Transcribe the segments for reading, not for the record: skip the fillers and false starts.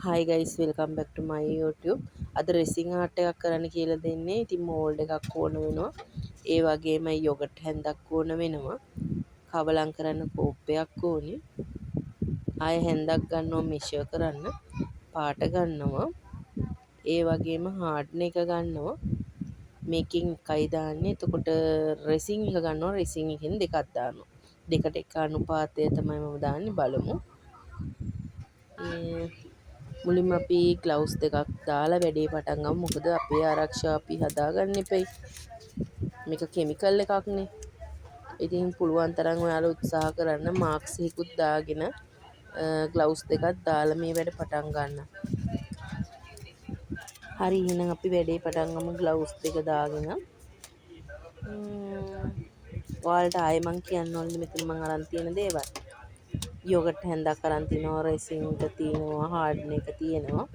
Hi guys, welcome back to my YouTube. අද රෙසින් art එකක් කරන්න කියලා දෙන්නේ. ඉතින් මෝල්ඩ් එකක් ඕන වෙනවා. ඒ වගේම යොගට් හැන්දක් ඕන වෙනවා. කවලම් කරන්න කෝප්පයක් ඕනේ. ආය හැන්දක් ගන්නවා මෙෂර් කරන්න. පාට ගන්නවා. ඒ වගේම හાર્ඩ්නර් එක ගන්නවා. මේකෙන් එකයි දාන්නේ. එතකොට රෙසින් එක ගන්නවා. රෙසින් එකෙන් දෙකක් දානවා. දෙකට එක අනුපාතය තමයි මම දාන්නේ. බලමු. මුලින්ම අපි ග්ලව්ස් දෙකක් දාලා වැඩේ පටන් ගමු. මොකද අපේ ආරක්ෂාව අපි හදාගන්න එපයි. මේක කෙමිකල් එකක්නේ. ඉතින් පුළුවන් තරම් ඔයාලා උත්සාහ කරන්න මාක්ස් එකකුත් දාගෙන ග්ලව්ස් දෙකක් දාලා මේ වැඩ පටන් ගන්න. හරි එහෙනම් අපි වැඩේ පටන් ගමු ග්ලව්ස් දෙක දාගෙන. ඔයාලට ආයෙ මං කියන්න ඕනේ මෙතන මං අරන් තියෙන දේවල්. යෝගට් හැන්දක් අරන් තිනවා, රෙසින් එක තියෙනවා, හાર્ඩ්නර් එක තියෙනවා.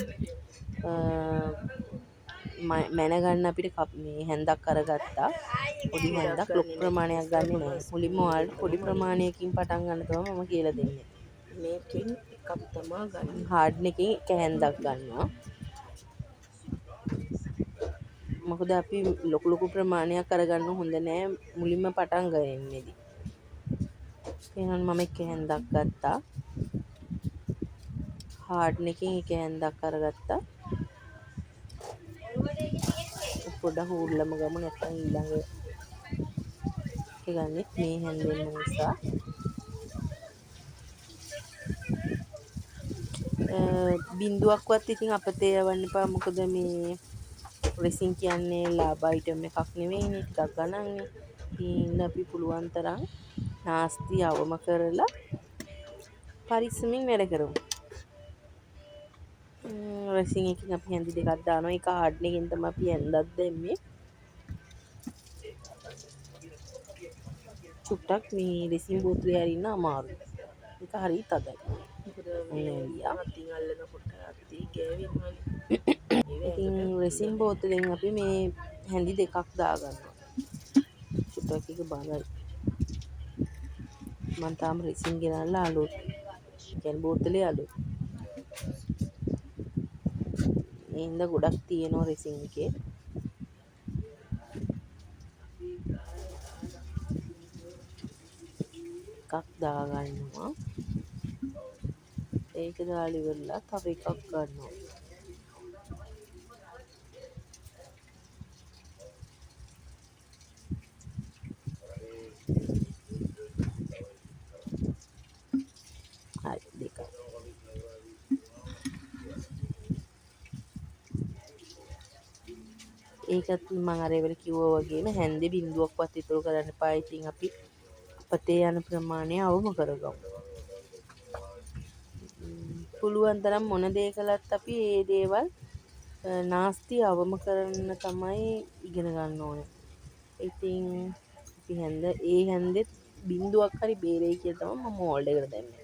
මැනගන්න අපිට මේ හැන්දක් අරගත්තා. පොඩි හැන්දක් ලොකු ප්‍රමාණයක් ගන්නෙ නෑ. මුලින්ම ඔයාලට පොඩි ප්‍රමාණයකින් පටන් ගන්න තමයි මම කියලා දෙන්නේ. මේකෙන් එකක් තමා ගන්න. හાર્ඩ්නර් එකෙන් එක හැන්දක් ගන්නවා. මොකද අපි ලොකු ප්‍රමාණයක් අරගන්න හොඳ නෑ මුලින්ම පටන් ගන්නෙදී. එහෙනම් මම එක හැන්දක් ගත්තා. හાર્ඩ්නර් එකෙන් එක හැන්දක් අරගත්තා. පොඩ්ඩක් හූල්ලම ගමු නැත්නම් ඊළඟ එක ගන්නෙත් මේ හැන්දෙන් නිසා. බින්දුවක්වත් ඉතින් අපතේ යවන්න එපා. මොකද මේ රෙසින් කියන්නේ ලාභ අයිටම් එකක් නෙවෙයිනේ, ටිකක් ගණන්නේ. ඉතින් අපි පුළුවන් තරම් නාස්ති අවම කරලා පරිස්සමින් වැඩ කරමු. රෙසින් එකකින් අපි හැන්දි දෙකක් දානවා. ඒක හાર્ඩ්නර් එකෙන් තමයි අපි හැන්දක් දැම්මේ. චුට්ටක් මේ රෙසින් බෝතලේ අරින්න අමාරුයි. ඒක හරිය තදයි. මොකද මේ අතින් අල්ලනකොට අතේ ගෑවෙනවනේ. ඉතින් රෙසින් බෝතලෙන් අපි මේ හැන්දි දෙකක් දාගන්නවා. චුට්ටක් එක බලයි. මම තාම රෙසින් ගෙනල්ලා අලුත්. කියන්නේ බෝතලේ අලුත්. මේ හින්දා ගොඩක් තියෙනවා රෙසින් එකේ. එකක් දාගන්නවා. ඒක දාලා ඉවරලා තව එකක් ගන්නවා. හරි දෙකක්. ඒකත් මම අර ඒවල කිව්වා වගේම හැන්දේ බින්දුවක්වත් ඉතුරු කරන්න එපා. ඉතින් අපි අපතේ යන ප්‍රමාණය අවම කරගමු. පුළුවන් තරම් මොන දේ කළත් අපි මේ දේවල් නාස්ති අවම කරන්න තමයි ඉගෙන ගන්න ඕනේ. ඉතින් අපි හැන්දෙත් බින්දුවක් හරි බේරෙයි කියලා තමයි මම මෝල්ඩ් එකට දැම්මේ.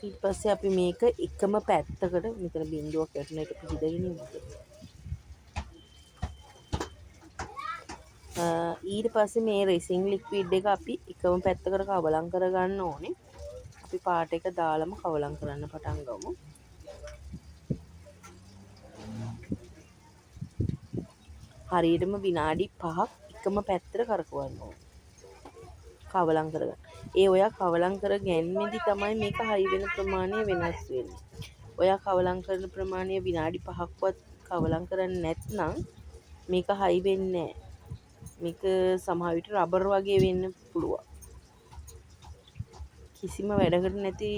ඊට පස්සේ අපි මේක එකම පැත්තකට මෙතන බින්දුවක් වැටුණ එක පිහිදගෙන ඉමු. ඊට පස්සේ මේ රෙසින් ලික්විඩ් එක අපි එකම පැත්තකට කවලම් කරගන්න ඕනේ. අපි පාට එක දාලම කවලම් කරන්න පටන් ගමු. හරියටම විනාඩි 5ක් එකම පැත්තට කරකවන්න ඕනේ. කවලම් කරගන්න. ඔයා කවලම් කර ගැනීමේදී තමයි මේක හයි වෙන ප්‍රමාණය වෙනස් වෙන්නේ. ඔයා කවලම් කරන ප්‍රමාණය විනාඩි 5ක්වත් කවලම් කරන්නේ නැත්නම් මේක හයි වෙන්නේ නැහැ. මේක සමහර විට රබර් වගේ වෙන්න පුළුවන්. කිසිම වැඩකට නැති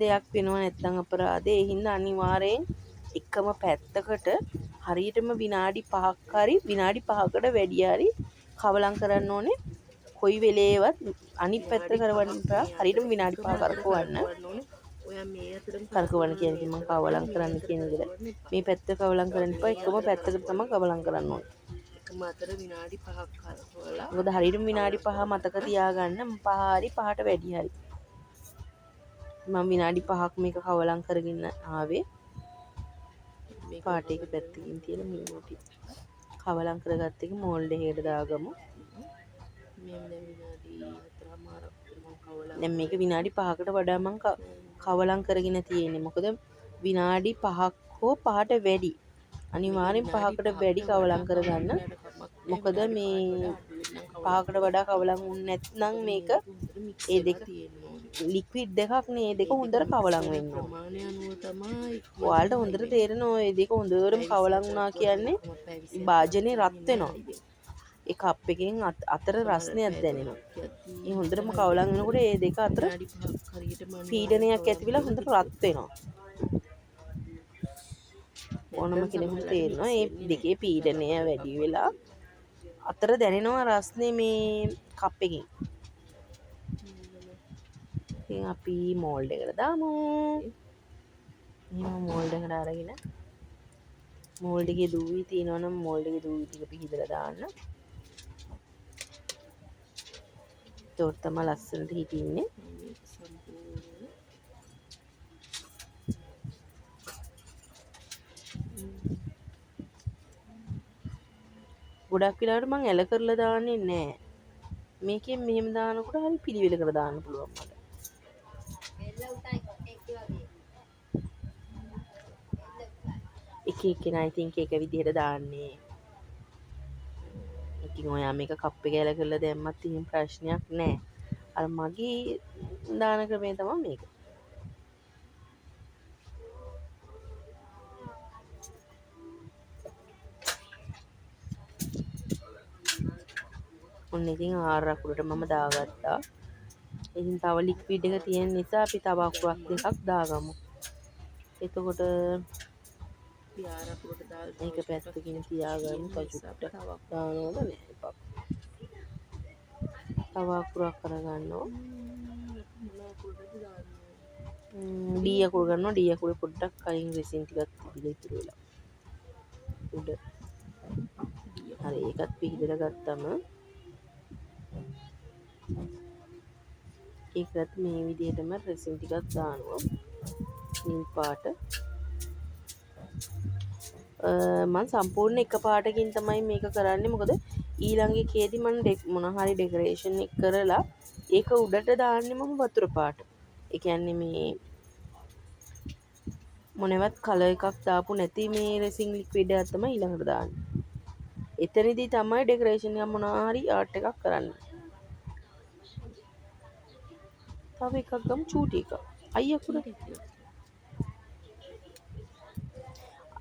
දෙයක් වෙනවා නැත්නම් අපරාධේ. ඒ හින්දා අනිවාර්යෙන් එකම පැත්තකට හරියටම විනාඩි 5ක් හරි විනාඩි 5කට වැඩි හරි කවලම් කරන්න ඕනේ. කොයි වෙලේවත් අනිත් පැත්ත කරවන්න එපා. හරියටම විනාඩි 5 කරකවන්න. ඔයා මේ අතරම කරකවන්න කියන්නේ මම කවලම් කරන්න කියන විදිහට. මේ පැත්ත කවලම් කරන්න එපා. එකම පැත්තකට තමයි කවලම් කරන්න ඕනේ. එකම අතර විනාඩි 5ක් කරකවලා මොකද හරියටම විනාඩි 5 මතක තියාගන්න. 5 හරි 5ට වැඩි හරි. මම විනාඩි 5ක් මේක කවලම් කරගෙන ආවේ. මේ පාට එක පැත්තකින් තියෙන මීමුටි කවලම් කරගත්ත එක මෝල්ඩ් එකකට දාගමු. මෙන්න විනාඩි 4මාරක් දැන් මේක විනාඩි 5කට වඩා මං කවලම් කරගෙන තියෙන්නේ. මොකද විනාඩි 5ක් හෝ 5ට වැඩි. අනිවාර්යෙන් 5කට වැඩි කවලම් කරගන්න. මොකද මේ 5කට වඩා කවලම් වුනේ නැත්නම් මේක ඒ දෙක ලික්විඩ් දෙකක් නේ. ඒ දෙක හොඳට කවලම් වෙන්න ඕන. ඔයාලට හොඳට තේරෙනවා ඒ දෙක හොඳටම කවලම් වුණා කියන්නේ භාජනේ රත් වෙනවා. ඒ කප් එකෙන් අතර රස්නයක් දැනෙනවා. ඒ හොඳටම කවලම් වෙනකොට ඒ දෙක අතර පීඩනයක් ඇති වෙලා හොඳට රත් වෙනවා. ඕනම කෙනෙකුට තේරෙනවා මේ දෙකේ පීඩනය වැඩි වෙලා අතර දැනෙනවා රස්නේ මේ කප් එකෙන්. ඉතින් අපි මෝල්ඩ් එකට දාමු. එහෙනම් මෝල්ඩ් එකට අරගෙන මෝල්ඩ් එකේ දූවි තියෙනවා නම් මෝල්ඩ් එකේ දූවි ටික පිහදලා දාන්න. ඒකට තමයි ලස්සනට හිටින්නේ. ගොඩක් වෙලාවට මම ඇල කරලා දාන්නේ නැහැ. මේකෙන් මෙහෙම දානකොට හරි පිළිවෙලකට දාන්න පුළුවන් මට. එක එක්කෙනා ඉතින් එක විදිහට දාන්නේ. ඉතින් ඔයා මේක කප් එක ඇල කරලා දැම්මත් එහෙම ප්‍රශ්නයක් නැහැ. අර මගේ දාන ක්‍රමය තමයි මේක. ඔන්න ඉතින් ආර අකුරට මම දාගත්තා. ඉතින් තව ලික්විඩ් එක තියෙන නිසා අපි තව අකුරක් දෙකක් දාගමු. එතකොට මේක පැත්තකින් තියාගන්න පසුට දානවද නැහැ. තව අකුරක් කරගන්නවා. ඩී අකුර ගන්නවා. ඩී අකුරේ පොඩ්ඩක් කලින් රෙසින් ටිකක් තිබිලා ඉතුරු වෙලා. උඩ. හරි ඒකත් පිහදලා ගත්තම ඒකත් මේ විදිහටම රෙසින් ටිකක් දානවා. නිල් පාට. මම සම්පූර්ණ එක පාටකින් තමයි මේක කරන්නේ. මොකද ඊළඟ එකේදී මම මොන හරි ඩෙකරේෂන් එක කරලා ඒක උඩට දාන්නේ මම වතුර පාට. ඒ කියන්නේ මේ මොනවත් කලර් එකක් දාපු නැති මේ රෙසින් ලික්විඩ් එකක් තමයි ඊළඟට දාන්නේ. එතනදී තමයි ඩෙකරේෂන් එක මොනවා හරි ආර්ට් එකක් කරන්නේ. තව එකක් ගමු චූටි එකක්.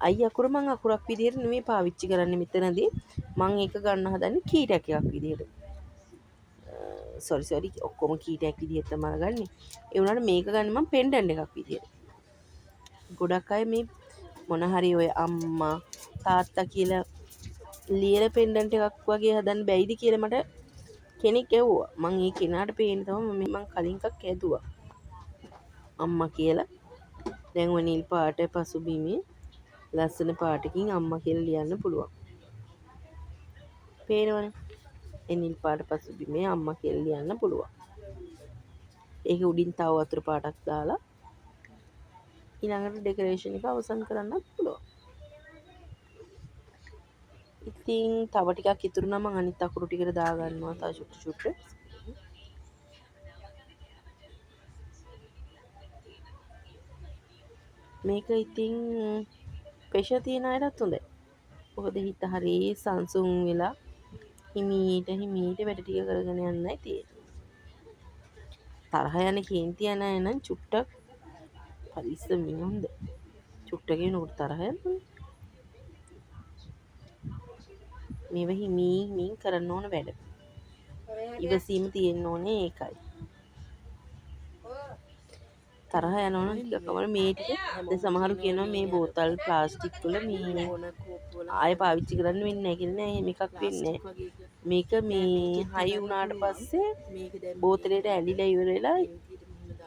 අයි අකුර මං අකුරක් විදිහට නෙමෙයි පාවිච්චි කරන්නේ මෙතනදී. මං ඒක ගන්න හදන්නේ කීටක් එකක් විදිහට. සෝරි ඔක්කොම කීටක් විදිහට තමයි ගන්නෙ. ඒ වුණාට මේක ගන්න මං පෙන්ඩන්ට් එකක් විදිහට. ගොඩක් අය මේ මොන හරි ඔය අම්මා තාත්තා කියලා ලියලා පෙන්ඩන්ට් එකක් වගේ හදන්න බැයිද කියලා මට කෙනෙක් ඇහුවා. මං ඒ කෙනාට පේන්න තමයි මම කලින් එකක් ඇදුවා. අම්මා කියලා. දැන් ඔය නිල් පාට පසුබිමේ ලස්සන පාටකින් අම්මා කියලා ලියන්න පුළුවන්. පේනවනේ. ඒ නිල් පාට පසුබිමේ අම්මා කියලා ලියන්න පුළුවන්. ඒක උඩින් තව වතුර පාටක් දාලා ඊළඟට ඩෙකරේෂන් එක අවසන් කරන්නත් පුළුවන්. ඉතින් තව ටිකක් ඉතුරු නම් මම අනිත් අකුරු ටිකට දාගන්නවා තව චුට්ට. මේක ඉතින් ප්‍රෙෂර් තියෙන අයටත් හොඳයි. මොකද හිත හරි සංසුන් වෙලා හිමීට වැඩ ටික කරගෙන යන්නයි තියෙන්නේ. තරහ යන කේන්ති යන අය නම් චුට්ටක් පරිස්සමින් හොඳ. චුට්ටකින් උඩ තරහ යනවා. මේව හිමීන් කරන්න ඕන වැඩ. ඉවසීම තියෙන්න ඕනේ ඒකයි. තරහ යනවනම් ටිකක් අමාරු. මේ ටික දැන් සමහරු කියනවා මේ බෝතල් ප්ලාස්ටික් වල මේ ආයෙ පාවිච්චි කරන්න වෙන්නේ නැහැ කියලා. නෑ එහෙම එකක් වෙන්නේ නැහැ. මේක මේ හයි වුණාට පස්සේ බෝතලෙට ඇලිලා ඉවර වෙලා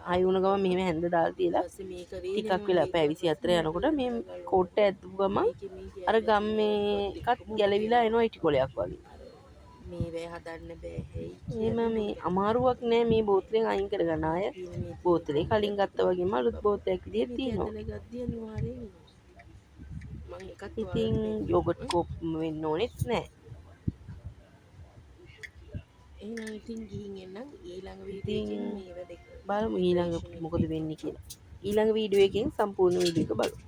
හයි වුණ ගමන් මෙහෙම හැන්ද දාලා තියලා ටිකක් වෙලා පැය 24 යනකොට මේ කොට්ට ඇද්දු ගමන් අර ගම් මේ එකත් ගැලවිලා එනවා ඉටි කොලයක් වගේ. මේ වේ හදන්න බෑ හේයි. එහෙම මේ අමාරුවක් නෑ මේ බෝතලෙන් අයින් කරගන්න අය. බෝතලේ කලින් ගත්තා වගේම අලුත් බෝතලයක් විදිහට තියෙනවා. ඉතින් යෝගට් කෝප් වෙන්න ඕනෙත් නෑ. එහෙනම් ඉතින් ගිහින් එන්නම් ඊළඟ වීඩියෝ ඉතින් එකෙන් මේව දෙක බලමු ඊළඟ preparation එක මොකද වෙන්නේ කියලා. ඊළඟ වීඩියෝ එකෙන් සම්පූර්ණ වීඩියෝ එක බලමු.